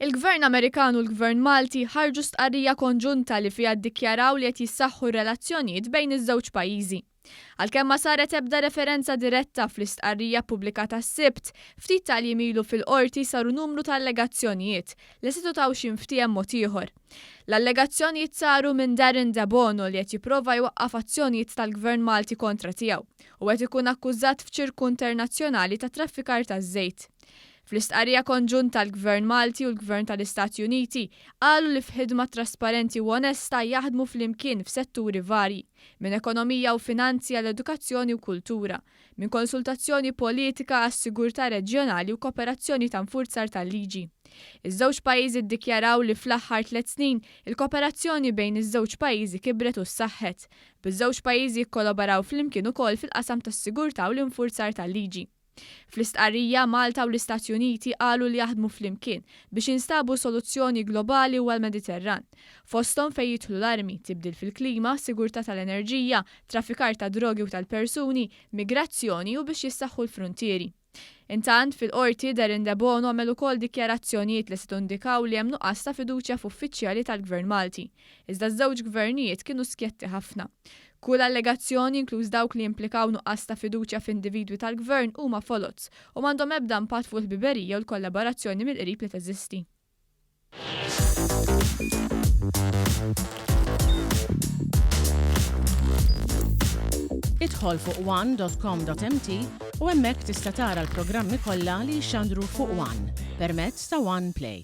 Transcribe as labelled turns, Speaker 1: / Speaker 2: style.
Speaker 1: Il-Gvern Amerikan u l-Gvern Malti ħarġu stqarrija konġunta li fiha ddikjaraw li qed jissaħħu r-relazzjonijiet bejn iż-żewġ pajjiżi. Għalkemm ma saret ebda referenza diretta fl-istqarrija pubblikata s-Sibt, ftit tal-jiem ilu fil-qorti saru numru ta' allegazzjonijiet li se tutaw xi mftiem mod ieħor. L-allegazzjonijiet saru minn Darren DeBono li qed jipprova jwaqqaf azzjonijiet tal-Gvern Malti kontra tiegħu u qed ikun akkużat f'ċirku internazzjonali ta' traffikar taż-żejt. Fl-istqarrija konġunta l-Gvern Malti u l-Gvern tal-Istati Uniti qalu li f'ħidma trasparenti u onesta jaħdmu flimkien f'setturi varji, minn ekonomija u finanzi għal edukazzjoni u kultura, minn konsultazzjoni politika għas-sigurtà reġjonali u kooperazzjoni ta' nfurzar tal-liġi. Iż-żewġ pajjiżi ddikjaraw li fl-aħħar 3 snin il-kooperazzjoni bejn iż-żewġ pajjiżi kibret u ssaħħet, biż-żewġ pajjiżi jkollaboraw flimkien ukoll fil-qasam tas-sigurtà u l-infurzar tal-liġi. Fl-istqarrija Malta u l-Istati Uniti qalu li jaħdmu flimkien biex jinstabu soluzzjoni globali u għal-Mediterran, fosthom fejn jidħlu l-armi, tibdil fil-klima, sigurtà tal-enerġija, traffikar ta' drogi u tal-persuni, migrazzjoni u biex jissaħħu l-frontieri. Intant fil-qorti Darren DeBono għamel ukoll dikjarazzjonijiet li se tindikaw li hemm nuqqas ta' fiduċja f'uffiċjali tal-Gvern Malti, iżda ż-żewġ gvernijiet kienu skjetti ħafna. Kull allegazzjoni inkluż dawk li implikaw nuqqas ta' fiduċja f'individwi tal-Gvern huma folots u m'għandhom ebda impatt fuq il-ħbiberija u l-kollaborazzjoni mill-qrib li teżisti.
Speaker 2: Idħol fuq one.com.mt u hemmhekk tista' tara l-programmi kollha li jxandru fuq One permezz ta' One Play.